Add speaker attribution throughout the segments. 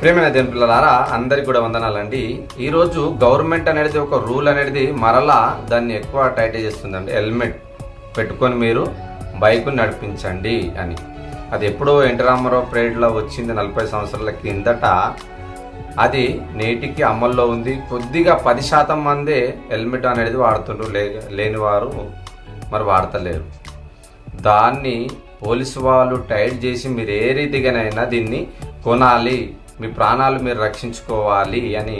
Speaker 1: ప్రేమైన దేవుని పిల్లలారా, అందరికి కూడా వందనాలండి. ఈరోజు గవర్నమెంట్ అనేది ఒక రూల్ అనేది మరలా దాన్ని ఎక్కువ టైట్ చేస్తుందండి. హెల్మెట్ పెట్టుకొని మీరు బైక్ నడిపించండి అని. అది ఎప్పుడో ఎన్టీ రామారావు పీరియడ్లో వచ్చింది, 40 సంవత్సరాల కిందట. అది నేటికి అమల్లో ఉంది. కొద్దిగా 10% మందే హెల్మెట్ అనేది వాడుతుండ్రు, లేని వారు మరి వాడతలేరు. దాన్ని పోలీసు వాళ్ళు టైట్ చేసి మీరు ఏ రీతిగానైనా దీన్ని కొనాలి, మీ ప్రాణాలు మీరు రక్షించుకోవాలి అని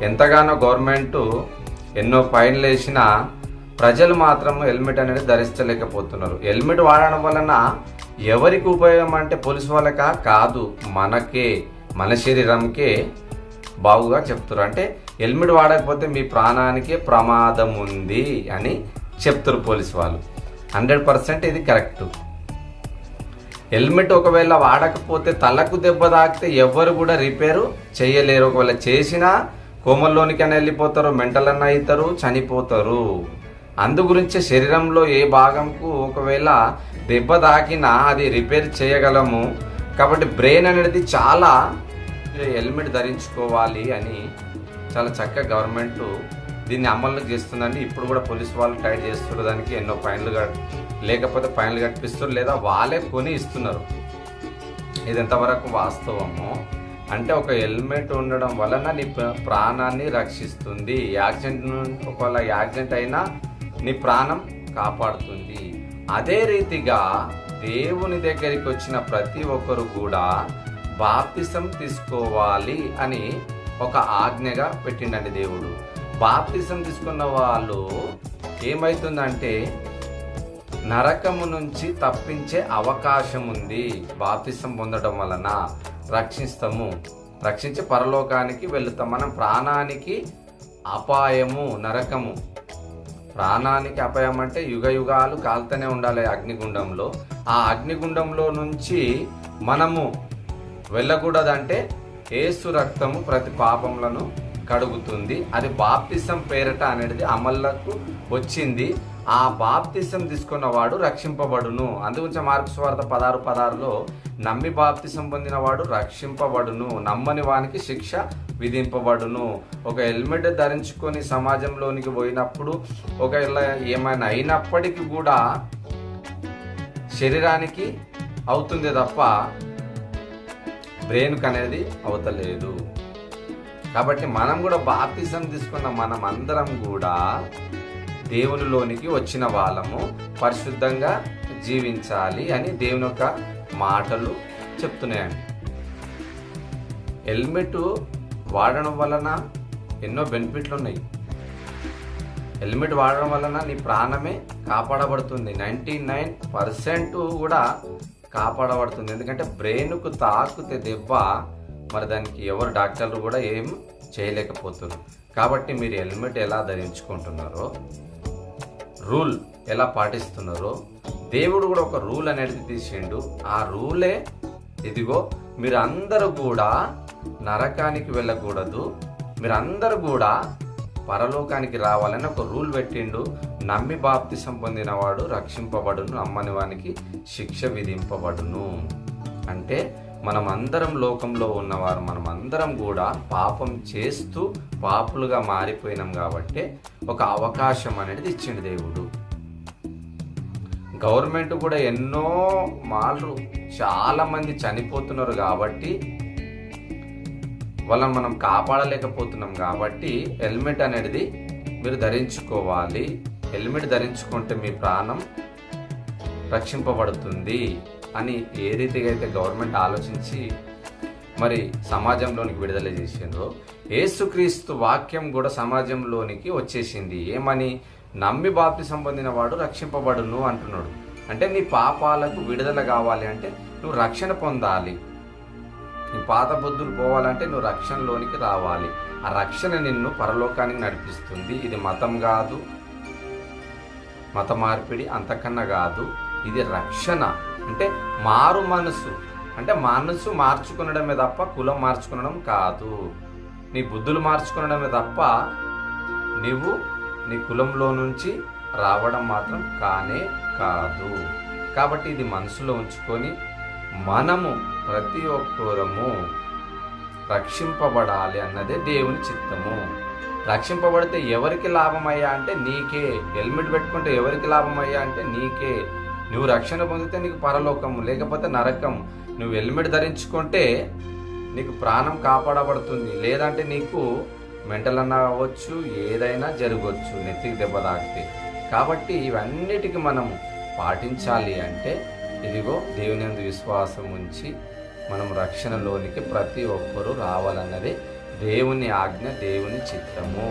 Speaker 1: ఎంతగానో గవర్నమెంట్ ఎన్నో ఫైన్లు వేసినా ప్రజలు మాత్రం హెల్మెట్ అనేది ధరించలేకపోతున్నారు. హెల్మెట్ వాడడం వలన ఎవరికి ఉపయోగం అంటే పోలీసు వాళ్ళకా కాదు, మనకే, మన శరీరంకే బాగుగా చెప్తారు. అంటే హెల్మెట్ వాడకపోతే మీ ప్రాణానికే ప్రమాదం ఉంది అని చెప్తారు పోలీసు వాళ్ళు. 100% ఇది కరెక్ట్. హెల్మెట్ ఒకవేళ వాడకపోతే తలకు దెబ్బ తాకితే ఎవరు కూడా రిపేరు చేయలేరు. ఒకవేళ చేసినా కోమల్లోనికైనా వెళ్ళిపోతారు, మెంటల్ అన్న అవుతారు, చనిపోతారు. అందు గురించి శరీరంలో ఏ భాగంకు ఒకవేళ దెబ్బ తాకినా అది రిపేర్ చేయగలము. కాబట్టి బ్రెయిన్ అనేది చాలా హెల్మెట్ ధరించుకోవాలి అని చాలా చక్కగా గవర్నమెంట్ దీన్ని అమలు చేస్తుందండి. ఇప్పుడు కూడా పోలీసు వాళ్ళు టైట్ చేస్తున్నారు. దానికి ఎన్నో ఫైన్లు లేకపోతే ఫైన్లు కట్టిస్తారు, లేదా వాళ్ళే కొని ఇస్తున్నారు. ఇది ఎంతవరకు వాస్తవమో అంటే ఒక హెల్మెట్ ఉండడం వలన నీ ప్రాణాన్ని రక్షిస్తుంది. ఒకవేళ యాక్సిడెంట్ అయినా నీ ప్రాణం కాపాడుతుంది. అదే రీతిగా దేవుని దగ్గరికి వచ్చిన ప్రతి ఒక్కరు కూడా బాప్తిసం తీసుకోవాలి అని ఒక ఆజ్ఞగా పెట్టిండండి దేవుడు. బాప్తిసం తీసుకున్న వాళ్ళు ఏమవుతుందంటే నరకము నుంచి తప్పించే అవకాశం ఉంది. బాప్తిసం పొందడం వలన రక్షించి పరలోకానికి వెళుతాం. మనం ప్రాణానికి అపాయము, నరకము ప్రాణానికి అపాయం అంటే యుగాలు కాలుతూనే ఉండాలి అగ్నిగుండంలో. ఆ అగ్నిగుండంలో నుంచి మనము వెళ్ళకూడదంటే యేసు రక్తము ప్రతి పాపములను కడుగుతుంది. అది బాప్తిసం పేరట అనేది అమల్లకు వచ్చింది. ఆ బాప్తిసం తీసుకున్నవాడు రక్షింపబడును. అందుగురించి మార్కు సువార్త 16:16లో నమ్మి బాప్తిసం పొందినవాడు రక్షింపబడును, నమ్మని వానికి శిక్ష విధింపబడును. ఒక హెల్మెట్ ధరించుకొని సమాజంలోనికి పోయినప్పుడు ఒకవేళ ఏమైనా అయినప్పటికీ కూడా శరీరానికి అవుతుంది తప్ప బ్రెయిన్కి అనేది అవతలేదు. కాబట్టి మనం కూడా బాప్తిసం తీసుకున్న మనం అందరం కూడా దేవునిలోనికి వచ్చిన వాళ్ళము, పరిశుద్ధంగా జీవించాలి అని దేవుని యొక్క మాటలు చెప్తున్నాయండి. హెల్మెట్ వాడడం వలన ఎన్నో బెనిఫిట్లు ఉన్నాయి. హెల్మెట్ వాడడం వలన నీ ప్రాణమే కాపాడబడుతుంది. 99% కూడా కాపాడబడుతుంది. ఎందుకంటే బ్రెయిన్కు తాకితే దెబ్బ మరి దానికి ఎవరు డాక్టర్లు కూడా ఏం చేయలేకపోతున్నారు. కాబట్టి మీరు హెల్మెట్ ఎలా ధరించుకుంటున్నారో, రూల్ ఎలా పాటిస్తున్నారో, దేవుడు కూడా ఒక రూల్ అనేది తీసిండు. ఆ రూలే ఇదిగో, మీరందరూ కూడా నరకానికి వెళ్ళకూడదు, మీరందరూ కూడా పరలోకానికి రావాలని ఒక రూల్ పెట్టిండు. నమ్మి బాప్తిసం పొందినవాడు రక్షింపబడును, నమ్మని వానికి శిక్ష విధింపబడును. అంటే మనం అందరం లోకంలో ఉన్నవారు, మనం అందరం కూడా పాపం చేస్తూ పాపులుగా మారిపోయినాం. కాబట్టి ఒక అవకాశం అనేది ఇచ్చిండు దేవుడు. గవర్నమెంట్ కూడా ఎన్నో మార్లు చాలా మంది చనిపోతున్నారు కాబట్టి వాళ్ళని మనం కాపాడలేకపోతున్నాం. కాబట్టి హెల్మెట్ అనేది మీరు ధరించుకోవాలి. హెల్మెట్ ధరించుకుంటే మీ ప్రాణం రక్షింపబడుతుంది అని ఏ రీతిగా అయితే గవర్నమెంట్ ఆలోచించి మరి సమాజంలోనికి విడుదల చేసిండ్రో, యేసుక్రీస్తు వాక్యం కూడా సమాజంలోనికి వచ్చేసింది. ఏమని? నమ్మి బాప్తిసం పొందిన వాడు రక్షింపబడును అంటున్నాడు. అంటే నీ పాపాలకు విడుదల కావాలి అంటే నువ్వు రక్షణ పొందాలి. నీ పాత బుద్ధులు పోవాలంటే నువ్వు రక్షణలోనికి రావాలి. ఆ రక్షణ నిన్ను పరలోకానికి నడిపిస్తుంది. ఇది మతం కాదు, మత మార్పిడి అంతకన్నా కాదు. ఇది రక్షణ. అంటే మారు మనసు, అంటే మనసు మార్చుకునడమే తప్ప కులం మార్చుకునడం కాదు. నీ బుద్ధులు మార్చుకునడమే తప్ప నీవు నీ కులంలో నుంచి రావడం మాత్రం కానే కాదు. కాబట్టి ఇది మనసులో ఉంచుకొని మనము ప్రతి ఒక్కరము రక్షింపబడాలి అన్నదే దేవుని చిత్తము. రక్షింపబడితే ఎవరికి లాభమయ్యా అంటే నీకే. హెల్మెట్ పెట్టుకుంటే ఎవరికి లాభమయ్యా అంటే నీకే. నువ్వు రక్షణ పొందితే నీకు పరలోకము, లేకపోతే నరకం. నువ్వు హెల్మెట్ ధరించుకుంటే నీకు ప్రాణం కాపాడబడుతుంది, లేదంటే నీకు మెంటల్ అన్నా అవ్వచ్చు, ఏదైనా జరగవచ్చు నెత్తికి దెబ్బ తాకితే. కాబట్టి ఇవన్నిటికీ మనం పాటించాలి అంటే ఇదిగో దేవుని యందు విశ్వాసం ఉంచి మనం రక్షణలోనికి ప్రతి ఒక్కరూ రావాలన్నదే దేవుని ఆజ్ఞ, దేవుని చిత్తము.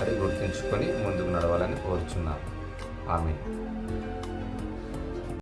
Speaker 1: అది గుర్తుంచుకొని ముందుకు నడవాలని కోరుచున్నాను. ఆమేన్.